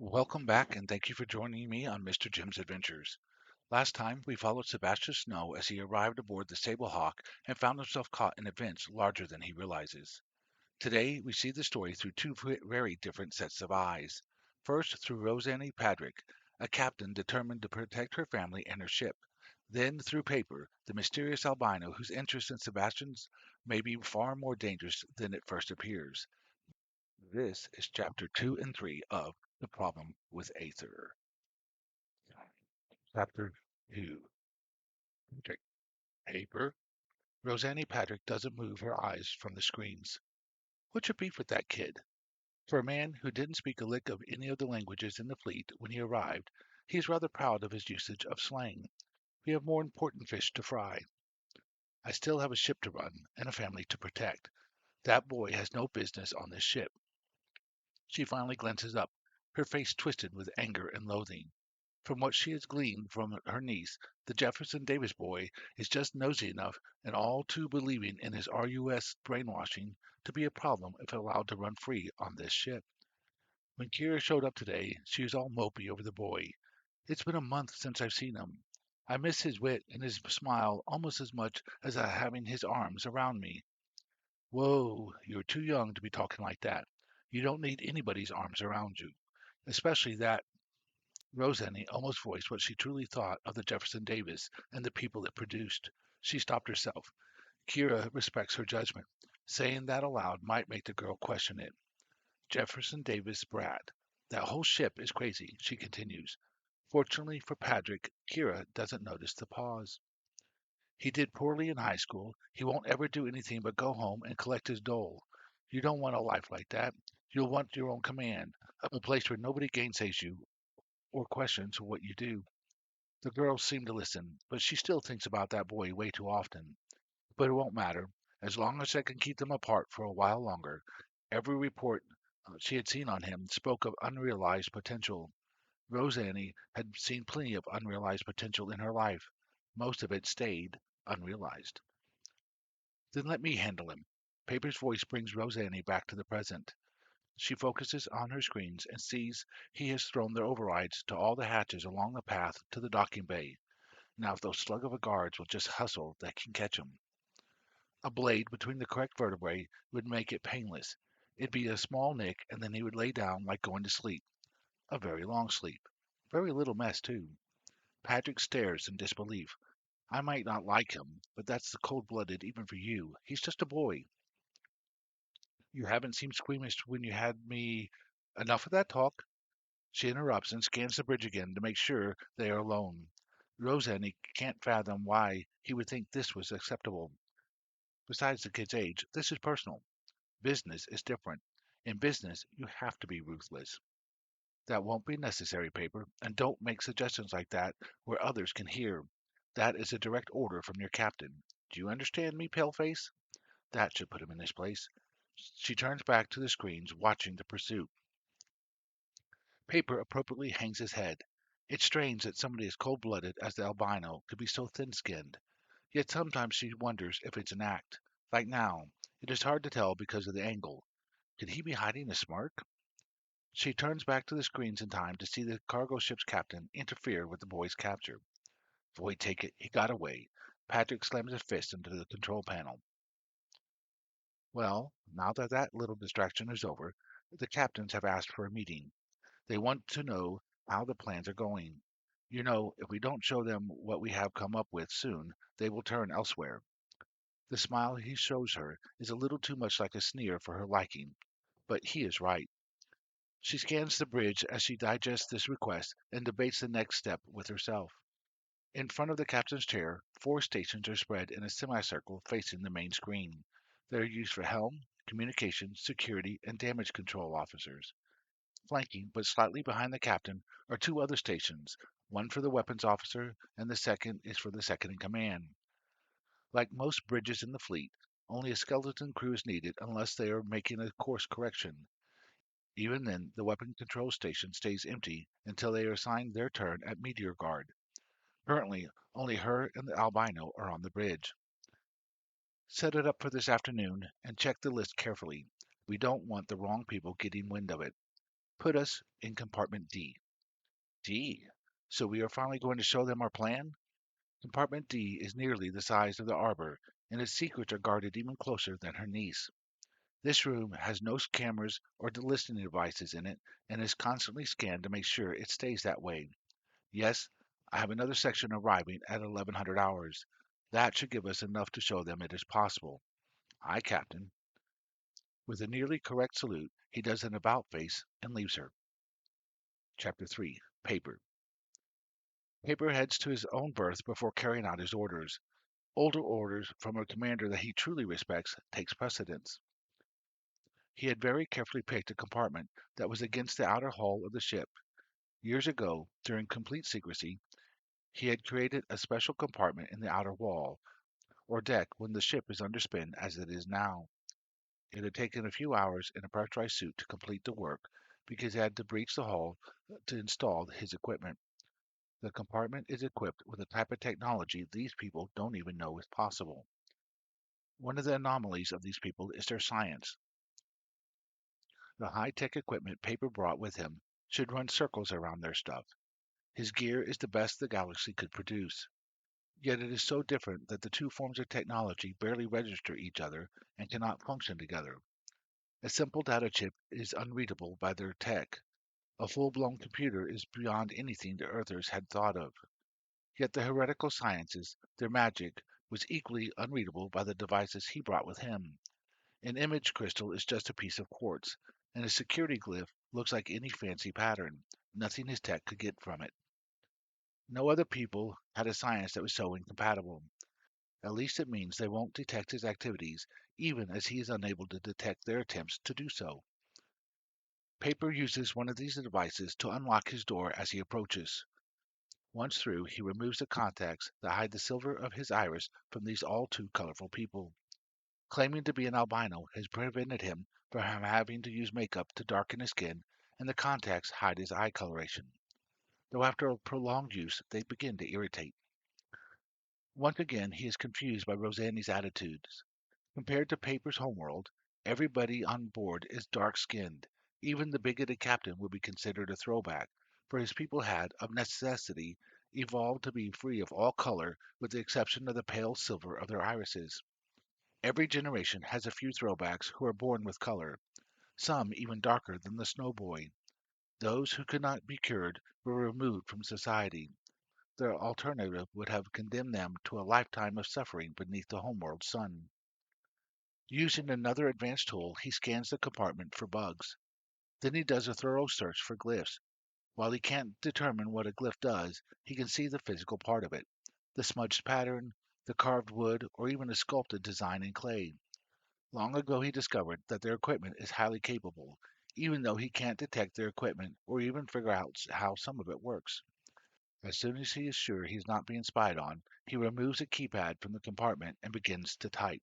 Welcome back, and thank you for joining me on Mr. Jim's Adventures. Last time, we followed Sebastian Snow as he arrived aboard the Sable Hawk and found himself caught in events larger than he realizes. Today, we see the story through two very different sets of eyes. First, through Rosany Padrick, a captain determined to protect her family and her ship. Then, through Paper, the mysterious albino whose interest in Sebastian's may be far more dangerous than it first appears. This is Chapter 2 and 3 of The Problem with Aether. Chapter 2. Check paper. Rosanny Padrick doesn't move her eyes from the screens. What's your beef with that kid? For a man who didn't speak a lick of any of the languages in the fleet when he arrived, he is rather proud of his usage of slang. We have more important fish to fry. I still have a ship to run and a family to protect. That boy has no business on this ship. She finally glances up, her face twisted with anger and loathing. From what she has gleaned from her niece, the Jefferson Davis boy is just nosy enough and all too believing in his RUS brainwashing to be a problem if allowed to run free on this ship. When Kira showed up today, she was all mopey over the boy. It's been a month since I've seen him. I miss his wit and his smile almost as much as having his arms around me. Whoa, you're too young to be talking like that. You don't need anybody's arms around you, especially that. Rosanny almost voiced what she truly thought of the Jefferson Davis and the people it produced. She stopped herself. Kira respects her judgment. Saying that aloud might make the girl question it. Jefferson Davis brat. That whole ship is crazy, she continues. Fortunately for Padrick, Kira doesn't notice the pause. He did poorly in high school. He won't ever do anything but go home and collect his dole. You don't want a life like that. You'll want your own command, a place where nobody gainsays you or questions what you do. The girl seemed to listen, but she still thinks about that boy way too often. But it won't matter. As long as I can keep them apart for a while longer. Every report she had seen on him spoke of unrealized potential. Rosanny had seen plenty of unrealized potential in her life. Most of it stayed unrealized. Then let me handle him. Paper's voice brings Rosanny back to the present. She focuses on her screens and sees he has thrown the overrides to all the hatches along the path to the docking bay. Now, if those slug of a guards will just hustle, they can catch him. A blade between the correct vertebrae would make it painless. It'd be a small nick, and then he would lay down like going to sleep. A very long sleep. Very little mess, too. Patrick stares in disbelief. I might not like him, but that's the cold-blooded even for you. He's just a boy. You haven't seemed squeamish when you had me. Enough of that talk. She interrupts and scans the bridge again to make sure they are alone. Rosanny can't fathom why he would think this was acceptable. Besides the kid's age, this is personal. Business is different. In business, you have to be ruthless. That won't be necessary, Paper, and don't make suggestions like that where others can hear. That is a direct order from your captain. Do you understand me, Paleface? That should put him in his place. She turns back to the screens, watching the pursuit. Paper appropriately hangs his head. It's strange that somebody as cold-blooded as the albino could be so thin-skinned. Yet sometimes she wonders if it's an act. Like now, it is hard to tell because of the angle. Could he be hiding a smirk? She turns back to the screens in time to see the cargo ship's captain interfere with the boy's capture. Void take it, he got away. Patrick slams his fist into the control panel. Well, now that that little distraction is over, the captains have asked for a meeting. They want to know how the plans are going. You know, if we don't show them what we have come up with soon, they will turn elsewhere. The smile he shows her is a little too much like a sneer for her liking, but he is right. She scans the bridge as she digests this request and debates the next step with herself. In front of the captain's chair, four stations are spread in a semicircle facing the main screen. They are used for helm, communication, security, and damage control officers. Flanking, but slightly behind the captain, are two other stations, one for the weapons officer, and the second is for the second in command. Like most bridges in the fleet, only a skeleton crew is needed unless they are making a course correction. Even then, the weapon control station stays empty until they are assigned their turn at Meteor Guard. Currently, only her and the albino are on the bridge. Set it up for this afternoon and check the list carefully. We don't want the wrong people getting wind of it. put us in compartment D. D. So we are finally going to show them our plan? Compartment D is nearly the size of the arbor, and its secrets are guarded even closer than her niece. This room has no cameras or listening devices in it and is constantly scanned to make sure it stays that way. Yes, I have another section arriving at 1100 hours. That should give us enough to show them it is possible. Aye, Captain. With a nearly correct salute, he does an about face and leaves her. Chapter 3. Paper. Paper heads to his own berth before carrying out his orders. Older orders from a commander that he truly respects takes precedence. He had very carefully picked a compartment that was against the outer hull of the ship. Years ago, during complete secrecy, he had created a special compartment in the outer wall, or deck when the ship is under spin as it is now. It had taken a few hours in a pressurized suit to complete the work because he had to breach the hull to install his equipment. The compartment is equipped with a type of technology these people don't even know is possible. One of the anomalies of these people is their science. The high-tech equipment Paper brought with him should run circles around their stuff. His gear is the best the galaxy could produce. Yet it is so different that the two forms of technology barely register each other and cannot function together. A simple data chip is unreadable by their tech. A full-blown computer is beyond anything the Earthers had thought of. Yet the heretical sciences, their magic, was equally unreadable by the devices he brought with him. An image crystal is just a piece of quartz, and a security glyph looks like any fancy pattern. Nothing his tech could get from it. No other people had a science that was so incompatible. At least it means they won't detect his activities, even as he is unable to detect their attempts to do so. Paper uses one of these devices to unlock his door as he approaches. Once through, he removes the contacts that hide the silver of his iris from these all too colorful people. Claiming to be an albino has prevented him from having to use makeup to darken his skin, and the contacts hide his eye coloration. Though after a prolonged use, they begin to irritate. Once again, he is confused by Rosany's attitudes. Compared to Paper's homeworld, everybody on board is dark-skinned. Even the bigoted captain would be considered a throwback, for his people had, of necessity, evolved to be free of all color with the exception of the pale silver of their irises. Every generation has a few throwbacks who are born with color, some even darker than the Snow Boy. Those who could not be cured were removed from society. Their alternative would have condemned them to a lifetime of suffering beneath the homeworld sun. Using another advanced tool, he scans the compartment for bugs. Then he does a thorough search for glyphs. While he can't determine what a glyph does, he can see the physical part of it, the smudged pattern, the carved wood, or even a sculpted design in clay. Long ago he discovered that their equipment is highly capable, even though he can't detect their equipment or even figure out how some of it works. As soon as he is sure he's not being spied on, he removes a keypad from the compartment and begins to type.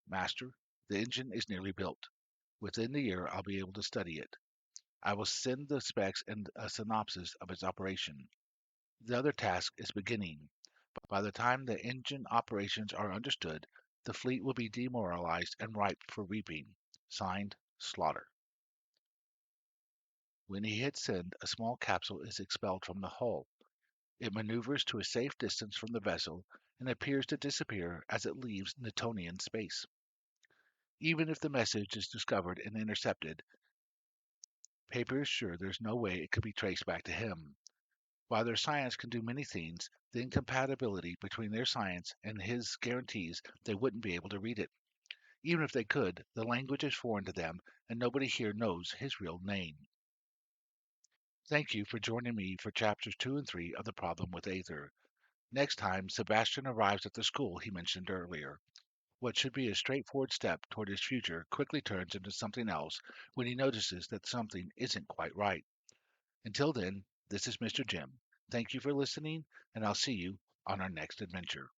Master, the engine is nearly built. Within the year, I'll be able to study it. I will send the specs and a synopsis of its operation. The other task is beginning. By the time the engine operations are understood, the fleet will be demoralized and ripe for reaping. Signed, Slaughter. When he hits send, a small capsule is expelled from the hull. It maneuvers to a safe distance from the vessel and appears to disappear as it leaves Newtonian space. Even if the message is discovered and intercepted, Paper is sure there's no way it could be traced back to him. While their science can do many things, the incompatibility between their science and his guarantees they wouldn't be able to read it. Even if they could, the language is foreign to them, and nobody here knows his real name. Thank you for joining me for chapters 2 and 3 of The Problem with Aether. Next time, Sebastian arrives at the school he mentioned earlier. What should be a straightforward step toward his future quickly turns into something else when he notices that something isn't quite right. Until then, this is Mr. Jim. Thank you for listening, and I'll see you on our next adventure.